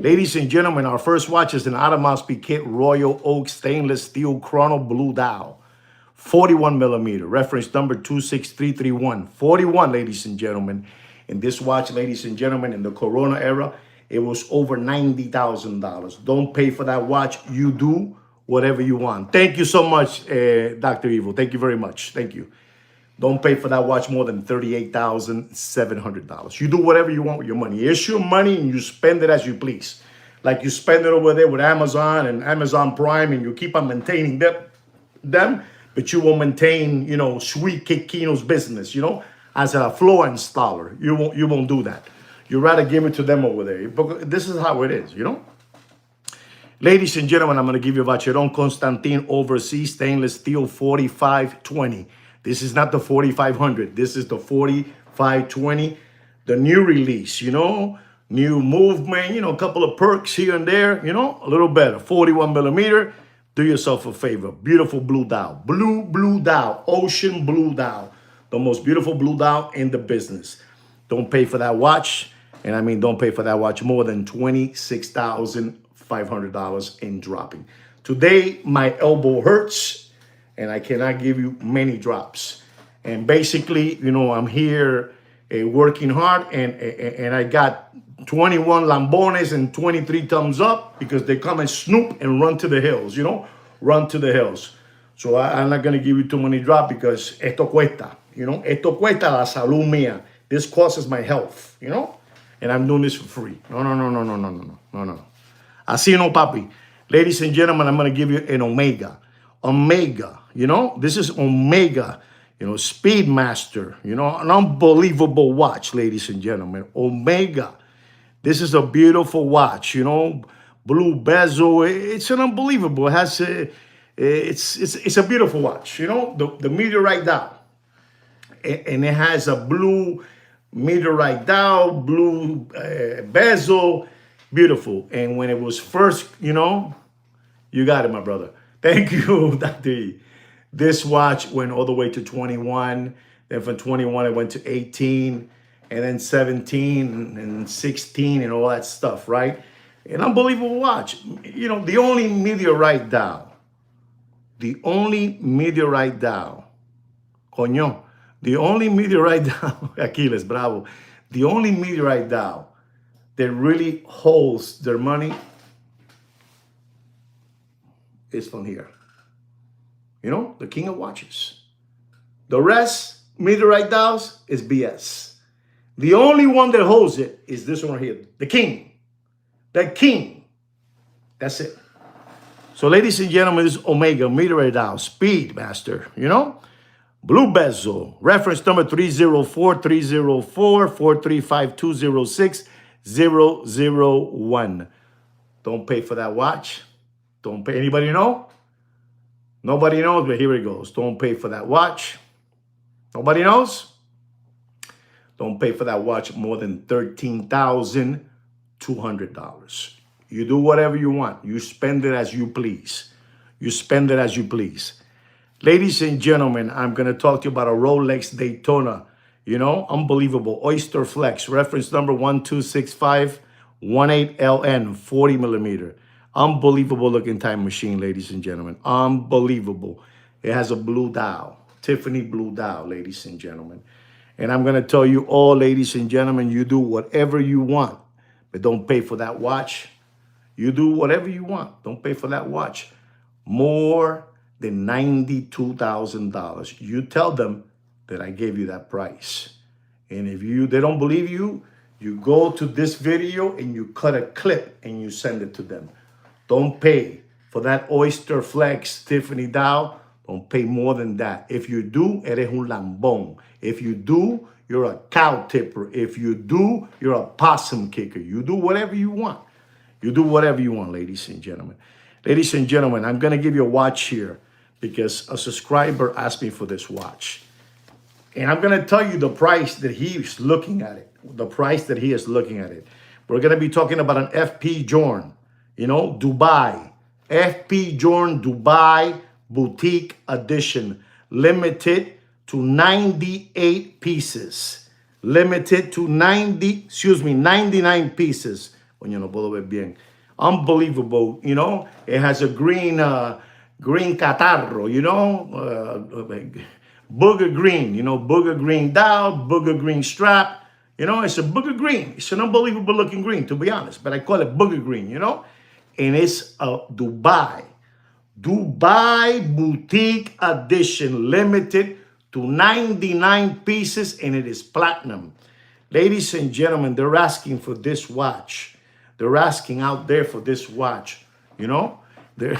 Ladies and gentlemen, our first watch is an Audemars Piguet Royal Oak Stainless Steel Chrono Blue Dial. 41 millimeter, reference number 26331. 41, ladies and gentlemen. In this watch, ladies and gentlemen, in the Corona era, it was over $90,000. Don't pay for that watch. You do whatever you want. Thank you so much, Dr. Evil. Thank you very much. Thank you. Don't pay for that watch more than $38,700. You do whatever you want with your money. It's your money and you spend it as you please. Like you spend it over there with Amazon and Amazon Prime and you keep on maintaining them, but you won't maintain, Sweet Kick Kino's business, as a floor installer. You won't do that. You'd rather give it to them over there. But this is how it is, Ladies and gentlemen, I'm going to give you a Vacheron Constantin Overseas Stainless Steel 4520. This is not the 4500. This is the 4520, the new release, new movement, a couple of perks here and there, a little better. 41 millimeter. Do yourself a favor. Beautiful blue dial. Blue dial. Ocean blue dial. The most beautiful blue dial in the business. Don't pay for that watch. And I mean, don't pay for that watch more than $26,500 in dropping. Today, my elbow hurts. And I cannot give you many drops. And basically, I'm here working hard, and I got 21 lambones and 23 thumbs up because they come and snoop and run to the hills, run to the hills. So I'm not going to give you too many drops because esto cuesta, esto cuesta la salud mía. This costs my health, and I'm doing this for free. No. Así no, papi. Ladies and gentlemen, I'm going to give you an Omega. Omega, this is Omega, Speedmaster, an unbelievable watch, ladies and gentlemen. Omega, this is a beautiful watch, blue bezel. It's an unbelievable. It has it's a beautiful watch, the meteorite dial, and it has a blue meteorite dial, blue bezel, beautiful. And when it was first, you got it, my brother. Thank you, Dr. E. This watch went all the way to 21. Then from 21, it went to 18, and then 17 and 16 and all that stuff, right? An unbelievable watch. The only meteorite dial, coño, the only meteorite dial, Aquiles, bravo, the only meteorite dial that really holds their money is from here. The king of watches. The rest, meteorite dials, is BS. The only one that holds it is this one right here. The king. The king. That's it. So ladies and gentlemen, this is Omega meteorite dial, Speedmaster, blue bezel, reference number 304-304-435-206-001. Don't pay for that watch. Don't pay. Anybody know? Nobody knows, but here it goes. Don't pay for that watch. Nobody knows? Don't pay for that watch more than $13,200. You do whatever you want. You spend it as you please. You spend it as you please. Ladies and gentlemen, I'm going to talk to you about a Rolex Daytona. Unbelievable. Oyster Flex, reference number 126518LN, 40 millimeter. Unbelievable looking time machine, ladies and gentlemen. Unbelievable. It has a blue dial, Tiffany blue dial, ladies and gentlemen. And I'm going to tell you all, ladies and gentlemen, you do whatever you want, but don't pay for that watch. You do whatever you want. Don't pay for that watch. More than $92,000. You tell them that I gave you that price. And if they don't believe you, you go to this video and you cut a clip and you send it to them. Don't pay for that Oyster Flex Tiffany dial. Don't pay more than that. If you do, eres un lambón. If you do, you're a cow tipper. If you do, you're a possum kicker. You do whatever you want. You do whatever you want, ladies and gentlemen. Ladies and gentlemen, I'm going to give you a watch here because a subscriber asked me for this watch. And I'm going to tell you the price that he's looking at it. The price that he is looking at it. We're going to be talking about an FP Journe. Dubai. FP Journe Dubai Boutique Edition. Limited to 98 pieces. Limited to 99 pieces. Coño, no puedo ver bien. Unbelievable, you know. It has a green catarro, you know. Booger green, you know, booger green dial, booger green strap. You know, it's a booger green. It's an unbelievable looking green, to be honest. But I call it booger green, you know. And it's a Dubai boutique edition, limited to 99 pieces, and it is platinum. Ladies and gentlemen, they're asking for this watch. They're asking out there for this watch, you know? They're,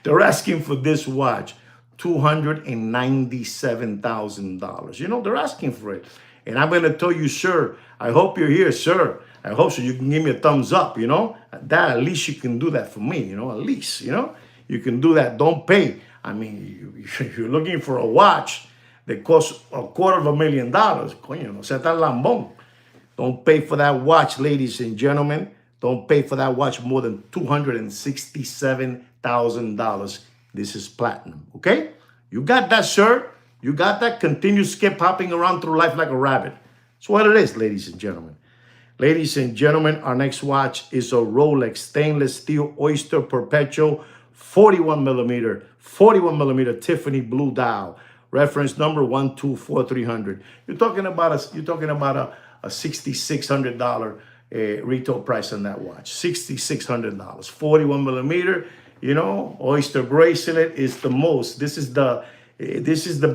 they're asking for this watch, $297,000. You know, they're asking for it. And I'm going to tell you, sir, I hope you're here, sir. I hope so you can give me a thumbs up, you know? That, at least you can do that for me, you know? At least, you know? You can do that. Don't pay. I mean, you're looking for a watch that costs $250,000. Coño, no sea tan lambón. Don't pay for that watch, ladies and gentlemen. Don't pay for that watch more than $267,000. This is platinum, okay? You got that, sir? You got that? Continue skip hopping around through life like a rabbit. That's what it is, ladies and gentlemen. Ladies and gentlemen, our next watch is a Rolex stainless steel Oyster Perpetual 41 millimeter Tiffany blue dial. Reference number 124300. You're talking about a $6,600 retail price on that watch. $6,600. 41 millimeter. You know, Oyster bracelet is the most. This is the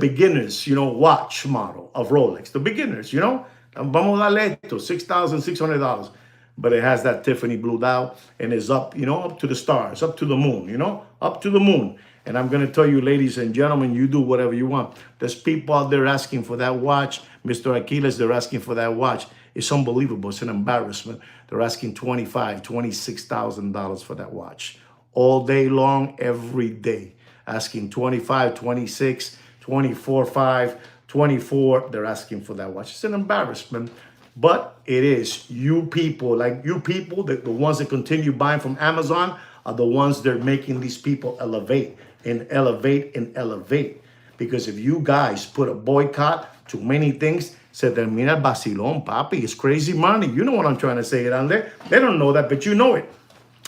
beginners, you know, watch model of Rolex. The beginners, you know. Vamos a darle esto, $6,600. But it has that Tiffany blue dial and is up, you know, up to the stars, up to the moon, you know, up to the moon. And I'm going to tell you, ladies and gentlemen, you do whatever you want. There's people out there asking for that watch. Mr. Aquiles, they're asking for that watch. It's unbelievable. It's an embarrassment. They're asking $25,000, $26,000 for that watch. All day long, every day. Asking 25, 26, 24, 5, 24. They're asking for that watch. It's an embarrassment. But it is. You people, like you people, the ones that continue buying from Amazon are the ones that are making these people elevate and elevate and elevate. Because if you guys put a boycott to many things, se termina el vacilón, papi. It's crazy money. You know what I'm trying to say, Grande. They don't know that, but you know it.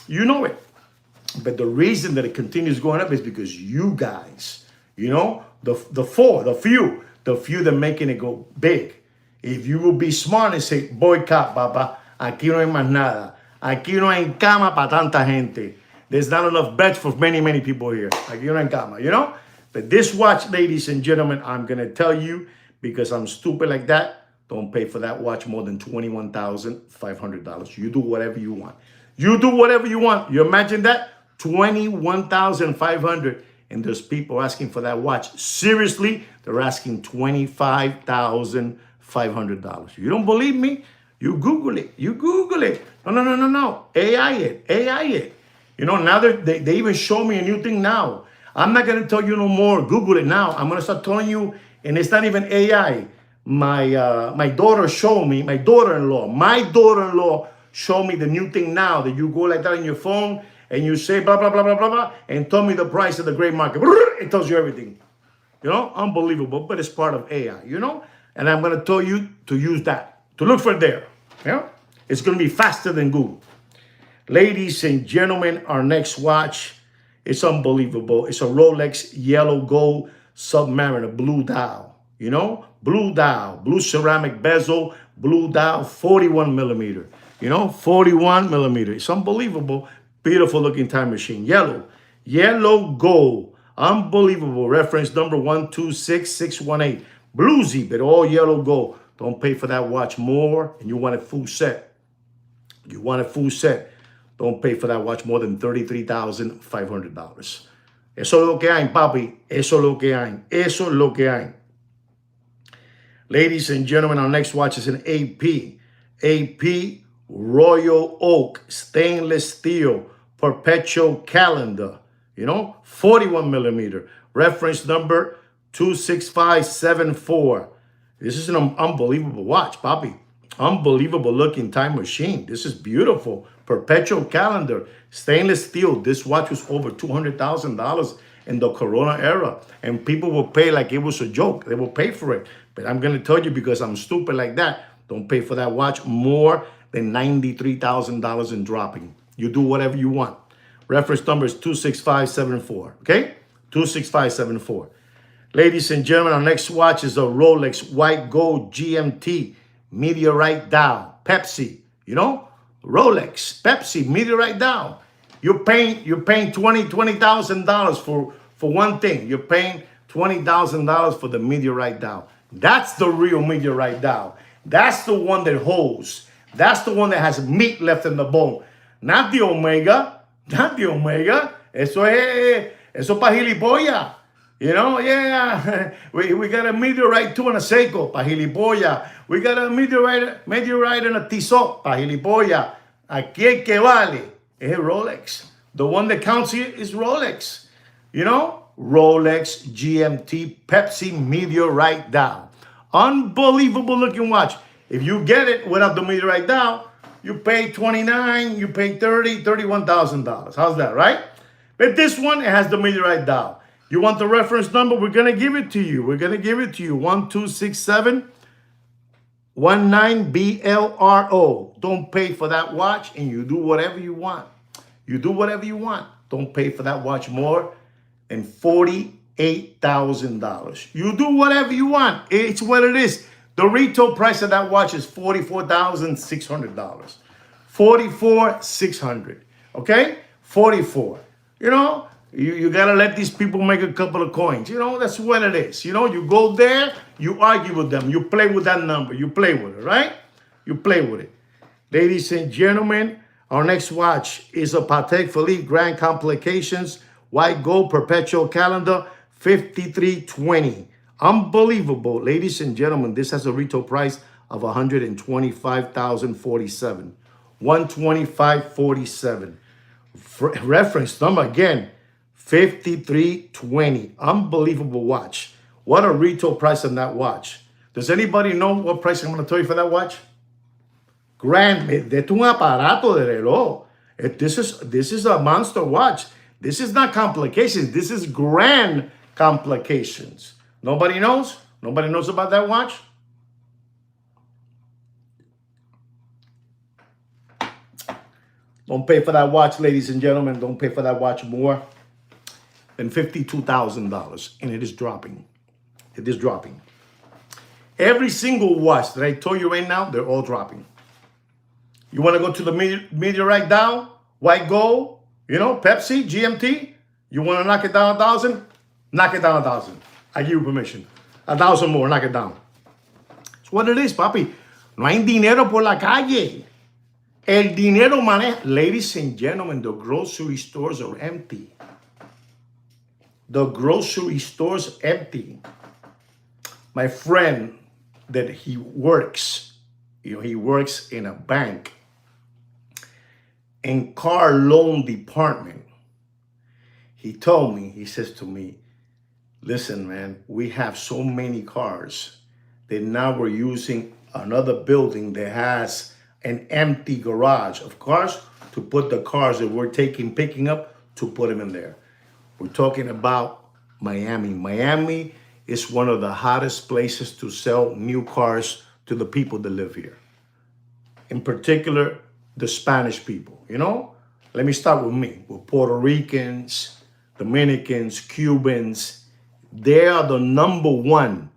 You know it. But the reason that it continues going up is because you guys, you know, the few that are making it go big. If you will be smart and say, boycott, papa, aquí no hay más nada. Aquí no hay cama para tanta gente. There's not enough beds for many, many people here. Aquí no hay cama, you know? But this watch, ladies and gentlemen, I'm going to tell you, because I'm stupid like that, don't pay for that watch more than $21,500. You do whatever you want. You do whatever you want. You imagine that? $21,500. And there's people asking for that watch. Seriously, they're asking $25,500. You don't believe me? You Google it. You Google it. No. AI it. You know, now they even show me a new thing now. I'm not going to tell you no more. Google it now. I'm going to start telling you, and it's not even AI. My daughter showed me, my daughter-in-law showed me the new thing now that you go like that on your phone and you say blah, blah, blah, blah, blah, blah, and tell me the price of the gray market. It tells you everything. You know, unbelievable, but it's part of AI, you know? And I'm going to tell you to use that, to look for there. You know? It's going to be faster than Google. Ladies and gentlemen, our next watch, it's unbelievable. It's a Rolex yellow gold Submariner blue dial, you know? Blue dial, blue ceramic bezel, blue dial, 41 millimeter, you know? 41 millimeter. It's unbelievable. Beautiful looking time machine. Yellow gold. Unbelievable. Reference number 126618. Bluesy, but all yellow gold. Don't pay for that watch more, and you want a full set. You want a full set. Don't pay for that watch more than $33,500. Eso es lo que hay, papi. Eso es lo que hay. Eso es lo que hay. Ladies and gentlemen, our next watch is an AP. AP Royal Oak stainless steel perpetual calendar. You know, 41 millimeter. Reference number 26574. This is an unbelievable watch, papi. Unbelievable looking time machine. This is beautiful. Perpetual calendar, stainless steel. This watch was over $200,000 in the Corona era. And people will pay like it was a joke. They will pay for it. But I'm going to tell you, because I'm stupid like that, don't pay for that watch more than $93,000 and dropping. You do whatever you want. Reference number is 26574, okay? 26574. Ladies and gentlemen, our next watch is a Rolex White Gold GMT Meteorite Dial. Pepsi, you know? Rolex, Pepsi, Meteorite Dial. You're paying $20,000 for one thing. You're paying $20,000 for the Meteorite Dial. That's the real Meteorite Dial. That's the one that holds. That's the one that has meat left in the bone. Not the Omega. Not the Omega. Eso pa' gilipollas. You know, yeah. We got a Meteorite 2 and a Seiko, pa' gilipollas. We got a Meteorite and a Tissot, pa' gilipollas. Aquí el que vale es Rolex. The one that counts here is Rolex. You know, Rolex GMT Pepsi Meteorite Dial. Unbelievable looking watch. If you get it without the Meteorite Dial, you pay $29,000, you pay $30,000, $31,000. How's that, right? But this one, it has the Meteorite Dial. You want the reference number? We're going to give it to you. We're going to give it to you. 126719BLRO. Don't pay for that watch, and you do whatever you want. You do whatever you want. Don't pay for that watch more than $48,000. You do whatever you want. It's what it is. The retail price of that watch is $44,600. $44,600. Okay? 44. You know, you got to let these people make a couple of coins. You know, that's what it is. You know, you go there, you argue with them. You play with that number. You play with it, right? You play with it. Ladies and gentlemen, our next watch is a Patek Philippe Grand Complications White Gold Perpetual Calendar 5320. Unbelievable. Ladies and gentlemen, this has a retail price of $125,047. $125,47. Reference number again, 5320. Unbelievable watch. What a retail price on that watch. Does anybody know what price I'm going to tell you for that watch? Grand. Esto es un aparato de reloj. This is a monster watch. This is not complications. This is grand complications. Nobody knows? Nobody knows about that watch? Don't pay for that watch, ladies and gentlemen. Don't pay for that watch more than $52,000. And it is dropping. It is dropping. Every single watch that I told you right now, they're all dropping. You want to go to the Meteorite Dial, White Gold, you know, Pepsi, GMT? You want to knock it down 1,000? Knock it down 1,000. I give you permission. 1,000 more, knock it down. It's what it is, papi. No hay dinero por la calle. El dinero maneja. Ladies and gentlemen, the grocery stores are empty. The grocery stores empty. My friend that he works, you know, he works in a bank in car loan department. He told me, he says to me, listen, man, we have so many cars that now we're using another building that has an empty garage of cars to put the cars that we're picking up to put them in there. We're talking about Miami. Miami is one of the hottest places to sell new cars to the people that live here. In particular, the Spanish people, you know? Let me start with me, with Puerto Ricans, Dominicans, Cubans. They are the number one.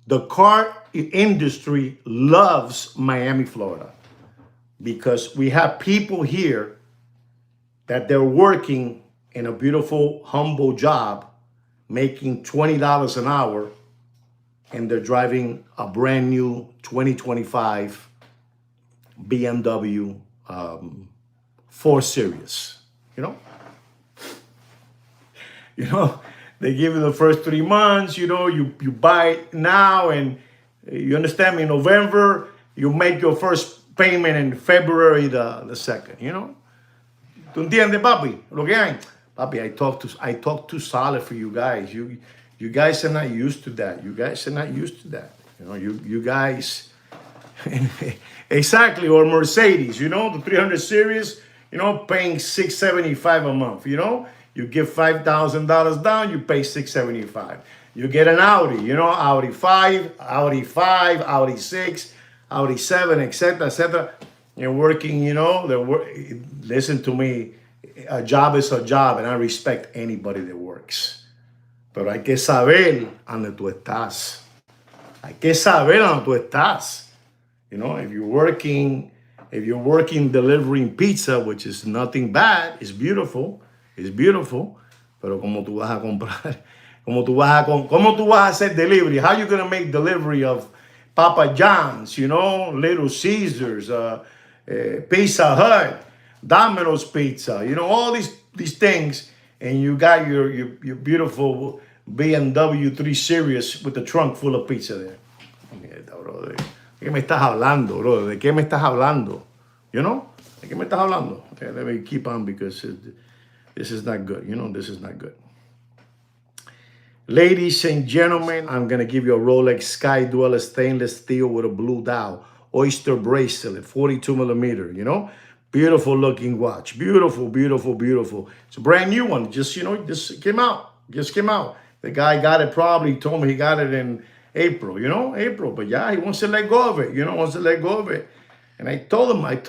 The car industry loves Miami, Florida, because we have people here that they're working in a beautiful, humble job, making $20 an hour, and they're driving a brand new 2025 BMW 4 Series, you know? You know, they give you the first 3 months, you know, you buy it now, and you understand me, in November, you make your first payment in February the 2nd, you know? ¿Tú entiendes, papi? Lo que hay. Papi, I talk too solid for you guys. You guys are not used to that. You guys are not used to that. You know, you guys, exactly, or Mercedes, you know, the 300 series, you know, paying $675 a month, you know? You give $5,000 down, you pay $675. You get an Audi, you know, Audi 5, Audi 6, Audi 7, etc., etc. You're working, you know, listen to me, a job is a job, and I respect anybody that works. Pero hay que saber dónde tú estás. Hay que saber dónde tú estás. You know, if you're working delivering pizza, which is nothing bad, it's beautiful. Pero como tú vas a comprar, cómo tú vas a hacer delivery? How you gonna make delivery of Papa John's, you know, Little Caesars, Pizza Hut, Domino's Pizza, you know, all these things, and you got your beautiful BMW 3 Series with the trunk full of pizza there. Mierda, brother. ¿De qué me estás hablando, brother? ¿De qué me estás hablando? You know? ¿De qué me estás hablando? Okay, let me keep on because this is not good. You know, this is not good. Ladies and gentlemen, I'm going to give you a Rolex Sky Dweller stainless steel with a blue dial. Oyster bracelet, 42 millimeter, you know? Beautiful looking watch. Beautiful, beautiful, beautiful. It's a brand new one. Just, you know, just came out. Just came out. The guy got it probably, told me he got it in April, you know? April. But yeah, he wants to let go of it, you know? Wants to let go of it. And I told him what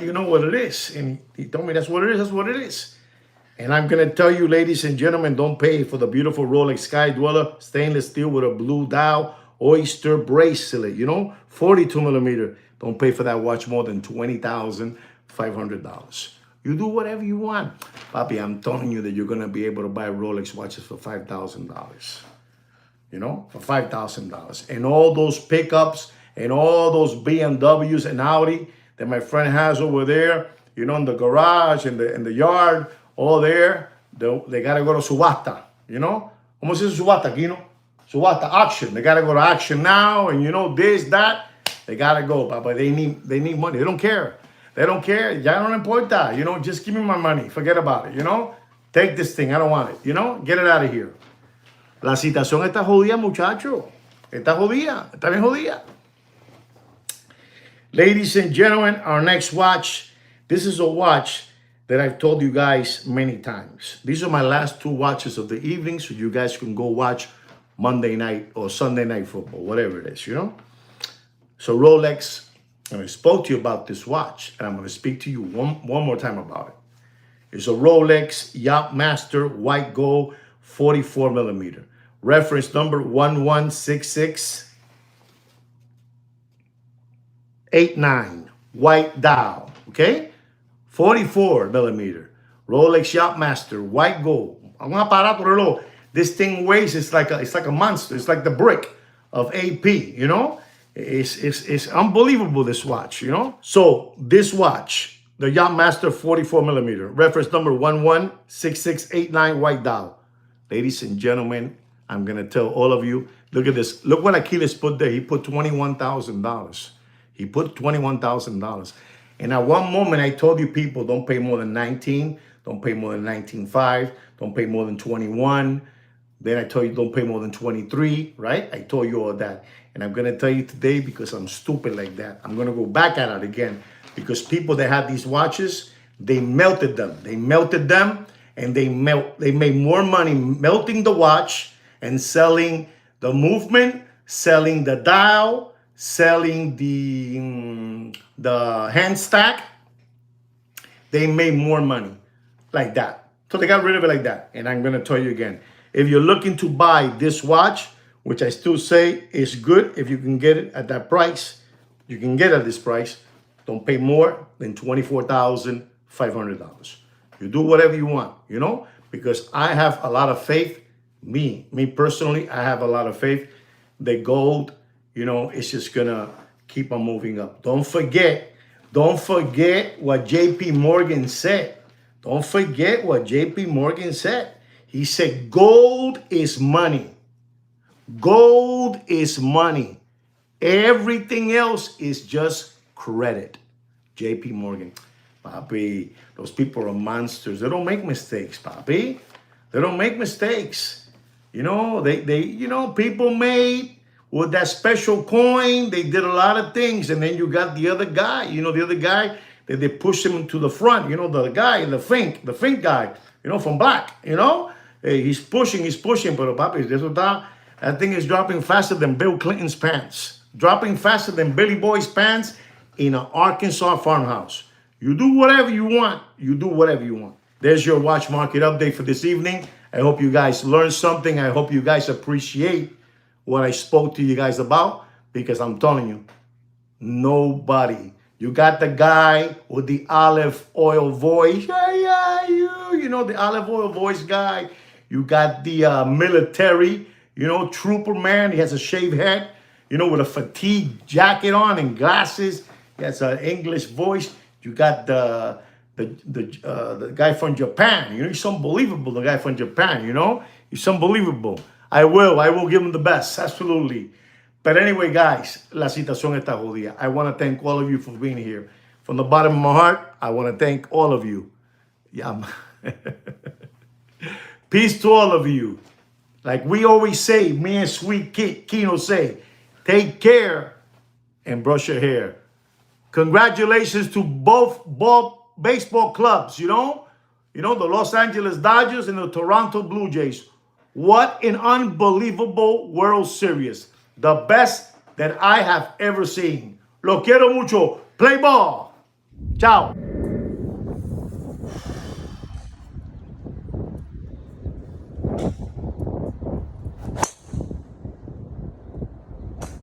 you know what it is. And he told me that's what it is. That's what it is. And I'm going to tell you, ladies and gentlemen, don't pay for the beautiful Rolex Sky Dweller stainless steel with a blue dial Oyster bracelet, you know, 42 millimeter. Don't pay for that watch more than $20,500. You do whatever you want. Papi, I'm telling you that you're going to be able to buy Rolex watches for $5,000, you know, for $5,000. And all those pickups and all those BMWs and Audi that my friend has over there, you know, in the garage, in the yard, all there, they got to go to subasta, you know? ¿Cómo se dice subasta aquí, no? Subasta, auction. They got to go to auction now, and you know, this, that. They got to go, Papa. They need money. They don't care. They don't care. Ya no importa. You know, just give me my money. Forget about it, you know? Take this thing. I don't want it, you know? Get it out of here. La situación está jodida, muchacho. Está jodida. Está bien jodida. Ladies and gentlemen, our next watch. This is a watch that I've told you guys many times. These are my last two watches of the evening, so you guys can go watch Monday night or Sunday night football, whatever it is, you know? So Rolex, and I spoke to you about this watch, and I'm going to speak to you one more time about it. It's a Rolex Yachtmaster White Gold 44 millimeter. Reference number 116689. White dial, okay? 44 millimeter. Rolex Yachtmaster White Gold. Un aparato reloj. This thing weighs, it's like a monster. It's like the brick of AP, you know? It's unbelievable, this watch, you know? So this watch, the Yachtmaster 44 millimeter, reference number 116689, white dial. Ladies and gentlemen, I'm gonna tell all of you, look at this. Look what Achilles put there. He put $21,000. He put $21,000. And at one moment, I told you people, don't pay more than 19, don't pay more than 19.5, don't pay more than 21. Then I told you don't pay more than 23, right? I told you all that. And I'm gonna tell you today, because I'm stupid like that, I'm gonna go back at it again, because people that had these watches, they melted them. They melted them, and they made more money melting the watch and selling the movement, selling the dial, selling the hand stack. They made more money like that. So they got rid of it like that. And I'm going to tell you again, if you're looking to buy this watch, which I still say is good, if you can get it at that price, you can get it at this price, don't pay more than $24,500. You do whatever you want, you know, because I have a lot of faith. Me personally, I have a lot of faith that gold, you know, it's just gonna keep on moving up. Don't forget what JP Morgan said. Don't forget what JP Morgan said. He said, gold is money. Gold is money. Everything else is just credit. JP Morgan. Papi, those people are monsters. They don't make mistakes, papi. They don't make mistakes. You know, people made with that special coin, they did a lot of things. And then you got the other guy, that they pushed him to the front, you know, the guy, the Fink guy, you know, from Black, you know. He's pushing, but papi, that thing is dropping faster than Bill Clinton's pants. Dropping faster than Billy Boy's pants in an Arkansas farmhouse. You do whatever you want. You do whatever you want. There's your watch market update for this evening. I hope you guys learned something. I hope you guys appreciate what I spoke to you guys about, because I'm telling you, nobody. You got the guy with the olive oil voice. Yeah, you know, the olive oil voice guy. You got the military, you know, trooper man. He has a shaved head, you know, with a fatigue jacket on and glasses. He has an English voice. You got the guy from Japan. You know, he's unbelievable, the guy from Japan, you know? He's unbelievable. I will give him the best, absolutely. But anyway, guys, la situación está jodida. I want to thank all of you for being here. From the bottom of my heart, I want to thank all of you. Yeah. Peace to all of you. Like we always say, me and Sweet Kino say, take care and brush your hair. Congratulations to both baseball clubs, you know, the Los Angeles Dodgers and the Toronto Blue Jays. What an unbelievable World Series. The best that I have ever seen. Lo quiero mucho. Play ball. Ciao.